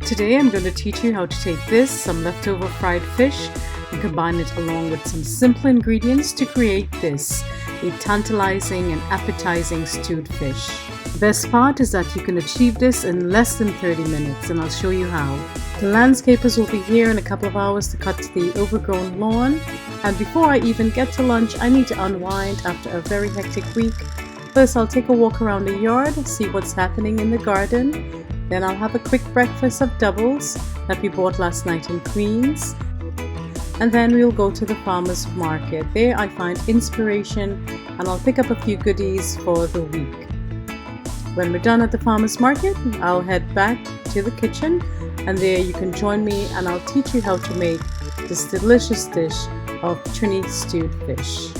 Today I'm going to teach you how to take some leftover fried fish, and combine it along with some simple ingredients to create a tantalizing and appetizing stewed fish. The best part is that you can achieve this in less than 30 minutes, and I'll show you how. The landscapers will be here in a couple of hours to cut the overgrown lawn, and before I even get to lunch I need to unwind after a very hectic week. First I'll take a walk around the yard, see what's happening in the garden. Then I'll have a quick breakfast of doubles that we bought last night in Queens. And then we'll go to the farmer's market. There I find inspiration and I'll pick up a few goodies for the week. When we're done at the farmer's market, I'll head back to the kitchen, and there you can join me and I'll teach you how to make this delicious dish of Trini stewed fish.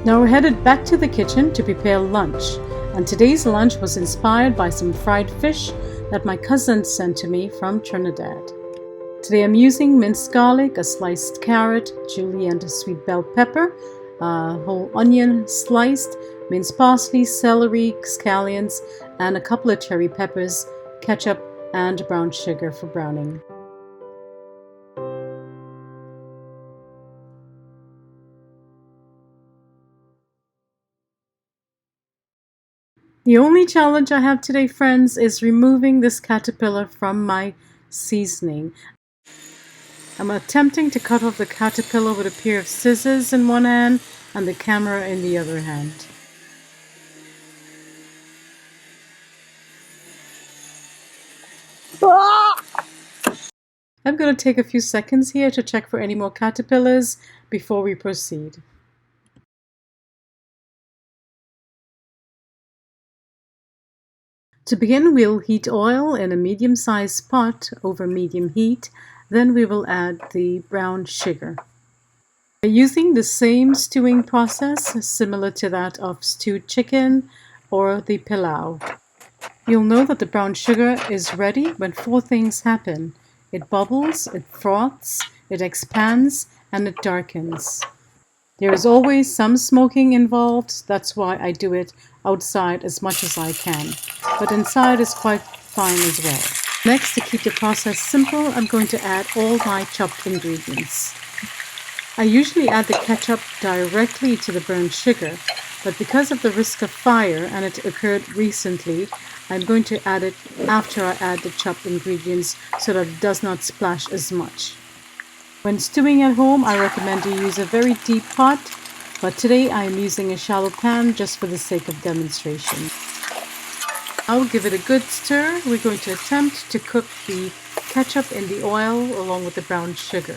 Now we're headed back to the kitchen to prepare lunch, and today's lunch was inspired by some fried fish that my cousin sent to me from Trinidad. Today I'm using minced garlic, a sliced carrot, julienne sweet bell pepper, a whole onion sliced, minced parsley, celery, scallions, and a couple of cherry peppers, ketchup, and brown sugar for browning. The only challenge I have today, friends, is removing this caterpillar from my seasoning. I'm attempting to cut off the caterpillar with a pair of scissors in one hand and the camera in the other hand. I'm going to take a few seconds here to check for any more caterpillars before we proceed. To begin, we'll heat oil in a medium-sized pot over medium heat. Then we will add the brown sugar. We're using the same stewing process similar to that of stewed chicken or the pilau. You'll know that the brown sugar is ready when four things happen. It bubbles, it froths, it expands, and it darkens. There is always some smoking involved. That's why I do it outside as much as I can, but inside is quite fine as well. Next, to keep the process simple, I'm going to add all my chopped ingredients. I usually add the ketchup directly to the burnt sugar, but because of the risk of fire, and it occurred recently, I'm going to add it after I add the chopped ingredients so that it does not splash as much. When stewing at home, I recommend you use a very deep pot, but today I am using a shallow pan just for the sake of demonstration. I'll give it a good stir. We're going to attempt to cook the ketchup in the oil along with the brown sugar.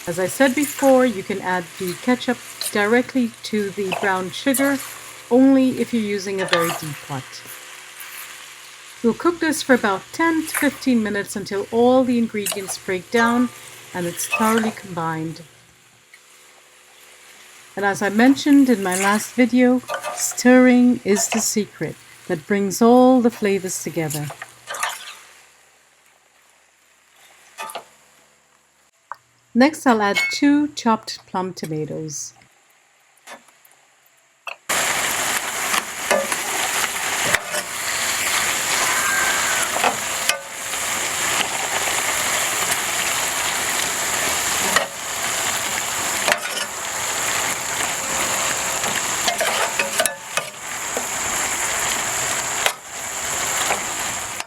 As I said before, you can add the ketchup directly to the brown sugar, only if you're using a very deep pot. We'll cook this for about 10 to 15 minutes until all the ingredients break down and it's thoroughly combined. And as I mentioned in my last video, stirring is the secret that brings all the flavors together. Next, I'll add 2 chopped plum tomatoes.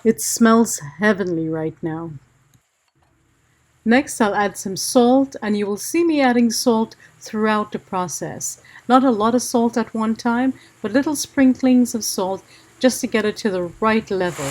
It smells heavenly right now. Next, I'll add some salt, and you will see me adding salt throughout the process. Not a lot of salt at one time, but little sprinklings of salt just to get it to the right level.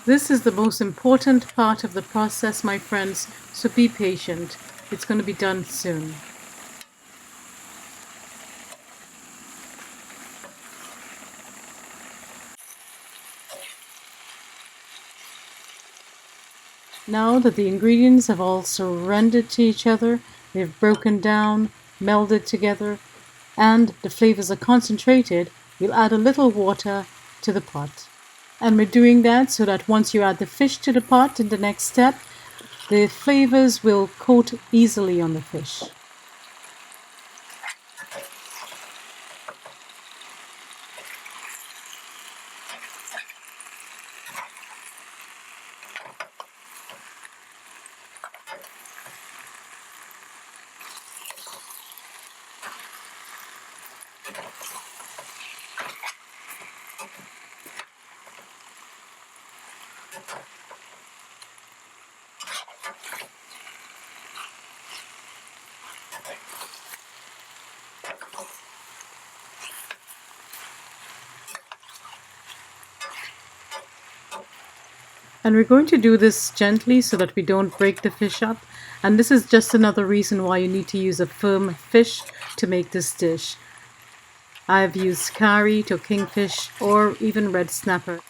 This is the most important part of the process, my friends, so be patient. It's going to be done soon. Now that the ingredients have all surrendered to each other, they've broken down, melded together, and the flavors are concentrated, we'll add a little water to the pot. And we're doing that so that once you add the fish to the pot in the next step, the flavors will coat easily on the fish. And we're going to do this gently so that we don't break the fish up. And this is just another reason why you need to use a firm fish to make this dish. I've used carrot or kingfish or even red snapper.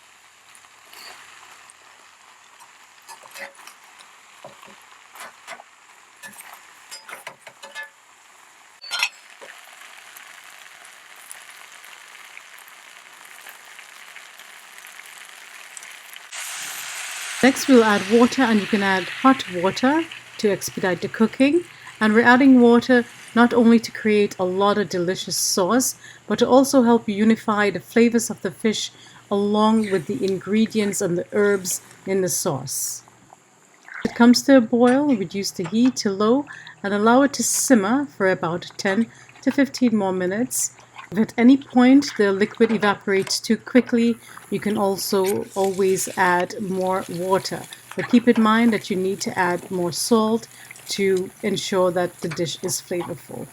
Next we'll add water, and you can add hot water to expedite the cooking. And we're adding water not only to create a lot of delicious sauce, but to also help unify the flavors of the fish along with the ingredients and the herbs in the sauce. When it comes to a boil, reduce the heat to low and allow it to simmer for about 10 to 15 more minutes. If at any point the liquid evaporates too quickly, you can also always add more water. But keep in mind that you need to add more salt to ensure that the dish is flavorful.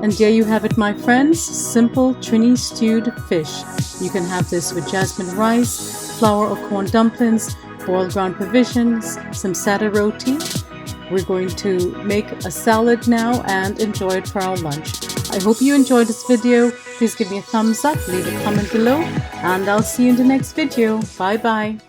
And there you have it, my friends, simple Trini stewed fish. You can have this with jasmine rice, flour or corn dumplings, boiled ground provisions, some sada roti. We're going to make a salad now and enjoy it for our lunch. I hope you enjoyed this video. Please give me a thumbs up, leave a comment below, and I'll see you in the next video. Bye bye.